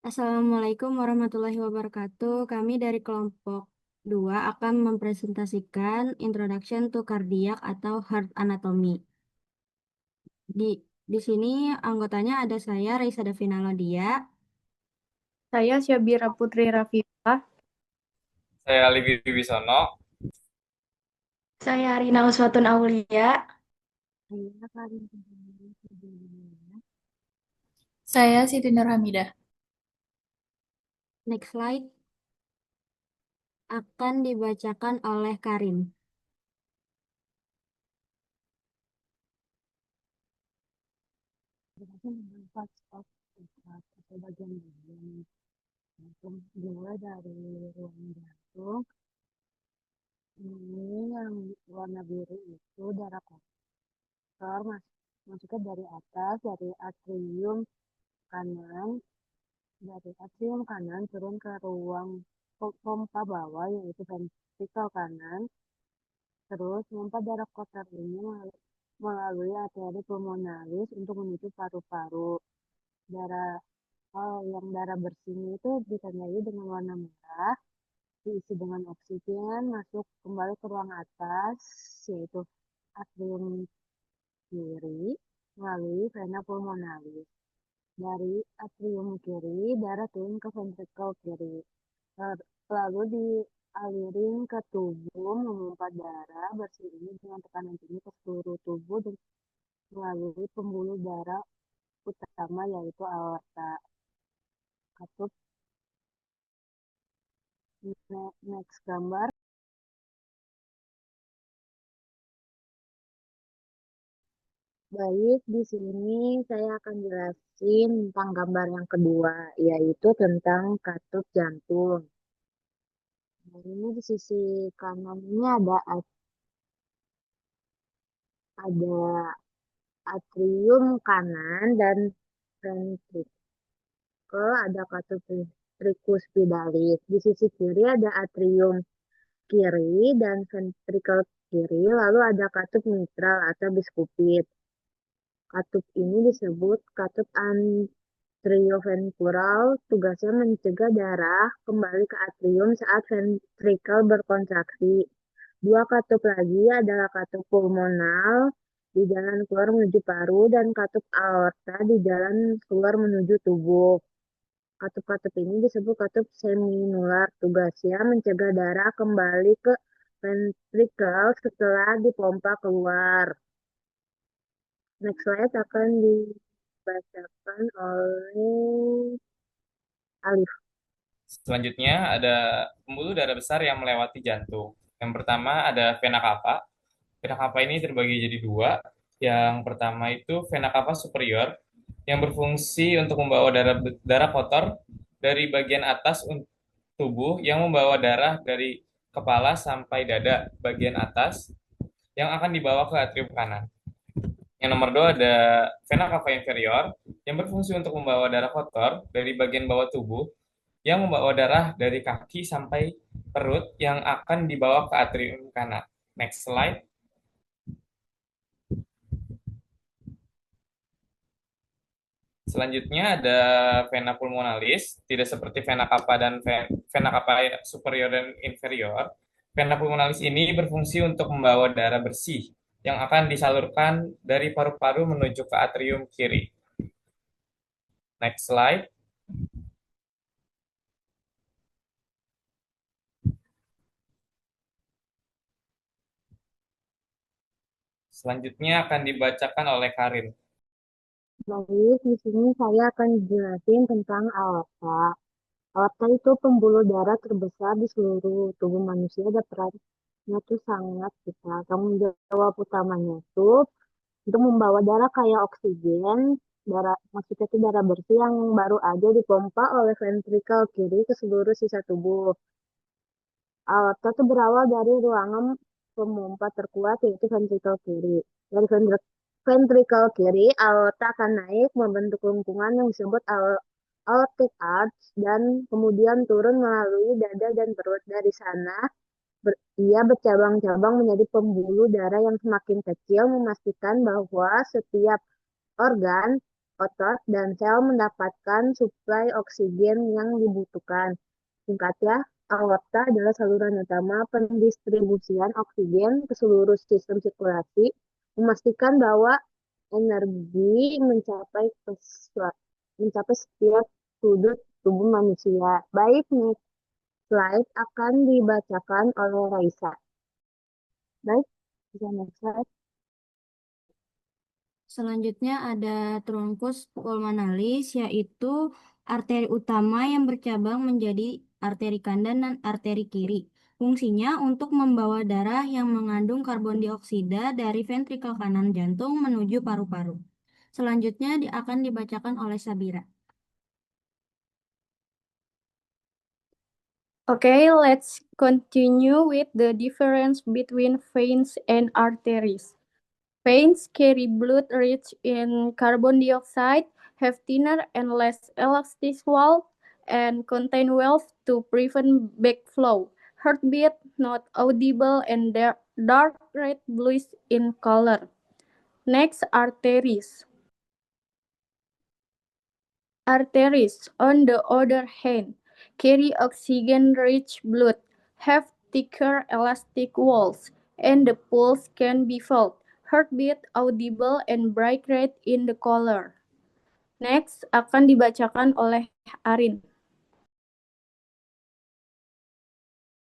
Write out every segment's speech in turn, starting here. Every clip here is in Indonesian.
Assalamualaikum warahmatullahi wabarakatuh. Kami dari kelompok 2 akan mempresentasikan Introduction to Cardiac atau Heart Anatomy. Di di sini anggotanya ada saya, Raisa Davina Lodia. Saya Syabira Putri Rafifah. Saya Ali Wibisono. Saya Arina Uswatun Aulia. Saya Siti Nurhamidah. Next slide akan dibacakan oleh Karin. Dimulai dari ruang jantung. Ini yang warna biru itu darah kotor, masuknya dari atas, dari atrium kanan turun ke ruang pompa bawah, yaitu ventrikel kanan. Terus memompa darah kotor ini melalui arteri pulmonalis untuk menuju paru-paru. Darah yang darah bersihnya itu ditandai dengan warna merah, diisi dengan oksigen, masuk kembali ke ruang atas, yaitu atrium kiri, melalui vena pulmonalis. Dari atrium kiri, darah turun ke ventrikel kiri. Lalu dialirin ke tubuh, memompa darah bersih ini dengan tekanan tinggi ke seluruh tubuh dan melalui pembuluh darah utama, yaitu aorta. Katup. Next gambar. Baik, di sini saya akan jelasin tentang gambar yang kedua, yaitu tentang katup jantung. Nah, ini di sisi kanan ini ada atrium kanan dan ventrikel, ada katup tricuspidalis. Di sisi kiri ada atrium kiri dan ventrikel kiri, lalu ada katup mitral atau biskupit. Katup ini disebut katup atrioventricular, tugasnya mencegah darah kembali ke atrium saat ventrikel berkontraksi. Dua katup lagi adalah katup pulmonal di jalan keluar menuju paru dan katup aorta di jalan keluar menuju tubuh. Katup-katup ini disebut katup seminular, tugasnya mencegah darah kembali ke ventrikel setelah dipompa keluar. Next slide akan dibacakan oleh Alif. Selanjutnya ada pembuluh darah besar yang melewati jantung. Yang pertama ada vena cava. Vena cava ini terbagi jadi dua. Yang pertama itu vena cava superior yang berfungsi untuk membawa darah kotor dari bagian atas tubuh yang membawa darah dari kepala sampai dada bagian atas yang akan dibawa ke atrium kanan. Yang nomor dua ada vena cava inferior yang berfungsi untuk membawa darah kotor dari bagian bawah tubuh yang membawa darah dari kaki sampai perut yang akan dibawa ke atrium kanan. Next slide. Selanjutnya ada vena pulmonalis, tidak seperti vena cava dan vena cava superior dan inferior. Vena pulmonalis ini berfungsi untuk membawa darah bersih yang akan disalurkan dari paru-paru menuju ke atrium kiri. Next slide. Selanjutnya akan dibacakan oleh Karin. Baik, di sini saya akan jelasin tentang aorta. Aorta itu pembuluh darah terbesar di seluruh tubuh manusia, ada perannya tuh sangat besar. Tanggung jawab utamanya tuh untuk membawa darah kayak oksigen, maksudnya itu darah bersih yang baru aja dipompa oleh ventrikel kiri ke seluruh sisa tubuh. Aorta itu berawal dari ruangan pemompa terkuat, yaitu ventrikel kiri. Dari ventrikel kiri, aorta akan naik membentuk lengkungan yang disebut aortic arch dan kemudian turun melalui dada dan perut. Dari sana, ia bercabang-cabang menjadi pembuluh darah yang semakin kecil, memastikan bahwa setiap organ otot dan sel mendapatkan suplai oksigen yang dibutuhkan. Singkatnya, aorta adalah saluran utama pendistribusian oksigen ke seluruh sistem sirkulasi, memastikan bahwa energi mencapai setiap sudut tubuh manusia. Baik, next slide akan dibacakan oleh Raisa. Baik, bisa next slide. Selanjutnya ada truncus pulmonalis, yaitu arteri utama yang bercabang menjadi arteri kanan dan arteri kiri. Fungsinya untuk membawa darah yang mengandung karbon dioksida dari ventrikel kanan jantung menuju paru-paru. Selanjutnya akan dibacakan oleh Sabira. Okay, let's continue with the difference between veins and arteries. Veins carry blood rich in carbon dioxide, have thinner and less elastic wall, and contain valves to prevent backflow. Heartbeat not audible and dark red bluish in color. Next, arteries. Arteries, on the other hand, carry oxygen-rich blood, have thicker elastic walls, and the pulse can be felt, heartbeat audible, and bright red in the color. Next, akan dibacakan oleh Arin.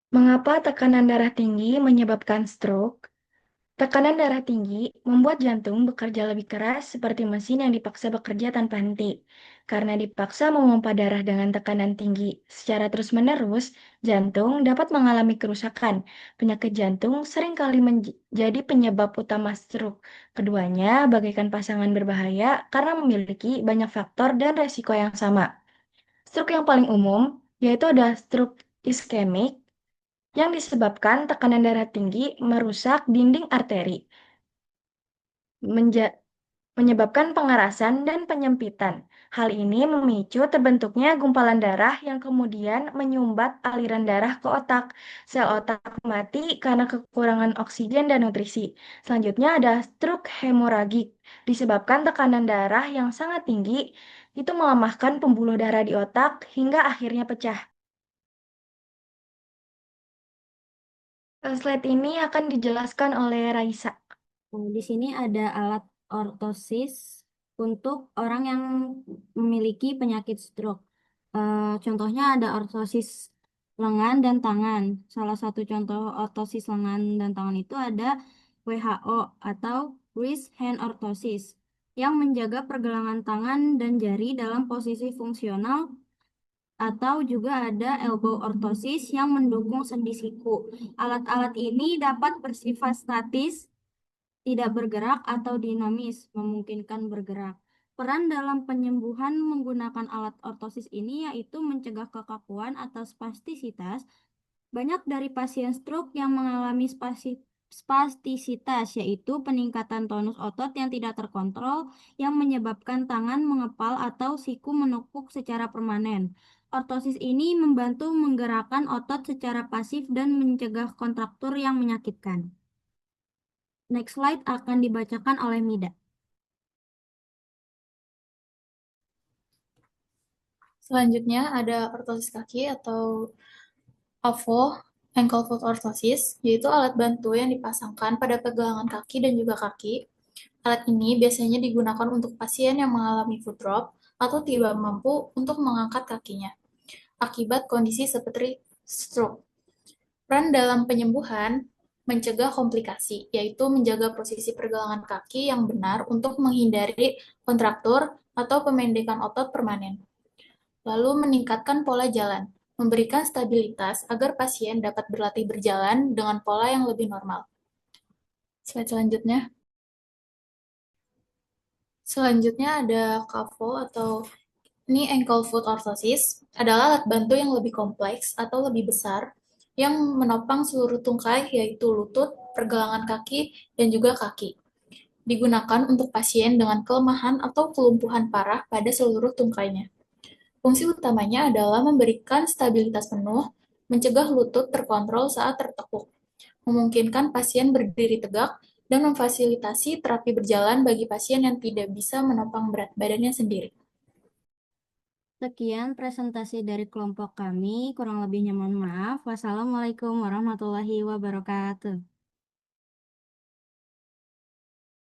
Mengapa tekanan darah tinggi menyebabkan stroke? Tekanan darah tinggi membuat jantung bekerja lebih keras seperti mesin yang dipaksa bekerja tanpa henti. Karena dipaksa memompa darah dengan tekanan tinggi secara terus-menerus, jantung dapat mengalami kerusakan. Penyakit jantung seringkali menjadi penyebab utama stroke. Keduanya bagaikan pasangan berbahaya karena memiliki banyak faktor dan resiko yang sama. Stroke yang paling umum yaitu ada stroke iskemik, yang disebabkan tekanan darah tinggi merusak dinding arteri, menyebabkan pengerasan dan penyempitan. Hal ini memicu terbentuknya gumpalan darah yang kemudian menyumbat aliran darah ke otak. Sel otak mati karena kekurangan oksigen dan nutrisi. Selanjutnya ada stroke hemoragik, disebabkan tekanan darah yang sangat tinggi, itu melemahkan pembuluh darah di otak hingga akhirnya pecah. Slide ini akan dijelaskan oleh Raisa. Di sini ada alat ortosis untuk orang yang memiliki penyakit stroke. Contohnya ada ortosis lengan dan tangan. Salah satu contoh ortosis lengan dan tangan itu ada WHO atau wrist hand orthosis yang menjaga pergelangan tangan dan jari dalam posisi fungsional, atau juga ada elbow orthosis yang mendukung sendi siku. Alat-alat ini dapat bersifat statis, tidak bergerak, atau dinamis, memungkinkan bergerak. Peran dalam penyembuhan menggunakan alat ortosis ini yaitu mencegah kekakuan atau spastisitas. Banyak dari pasien stroke yang mengalami spastisitas, yaitu peningkatan tonus otot yang tidak terkontrol yang menyebabkan tangan mengepal atau siku menekuk secara permanen. Ortosis ini membantu menggerakkan otot secara pasif dan mencegah kontraktur yang menyakitkan. Next slide akan dibacakan oleh Mida. Selanjutnya ada ortosis kaki atau AFO, ankle foot orthosis, yaitu alat bantu yang dipasangkan pada pergelangan kaki dan juga kaki. Alat ini biasanya digunakan untuk pasien yang mengalami foot drop atau tidak mampu untuk mengangkat kakinya akibat kondisi seperti stroke. Peran dalam penyembuhan mencegah komplikasi, yaitu menjaga posisi pergelangan kaki yang benar untuk menghindari kontraktur atau pemendekan otot permanen. Lalu meningkatkan pola jalan, memberikan stabilitas agar pasien dapat berlatih berjalan dengan pola yang lebih normal. Slide selanjutnya. Selanjutnya ada KAFO atau knee ankle foot orthosis, adalah alat bantu yang lebih kompleks atau lebih besar yang menopang seluruh tungkai yaitu lutut, pergelangan kaki, dan juga kaki. Digunakan untuk pasien dengan kelemahan atau kelumpuhan parah pada seluruh tungkainya. Fungsi utamanya adalah memberikan stabilitas penuh, mencegah lutut terkontrol saat tertekuk, memungkinkan pasien berdiri tegak, dan memfasilitasi terapi berjalan bagi pasien yang tidak bisa menopang berat badannya sendiri. Sekian presentasi dari kelompok kami. Kurang lebihnya mohon maaf. Wassalamualaikum warahmatullahi wabarakatuh.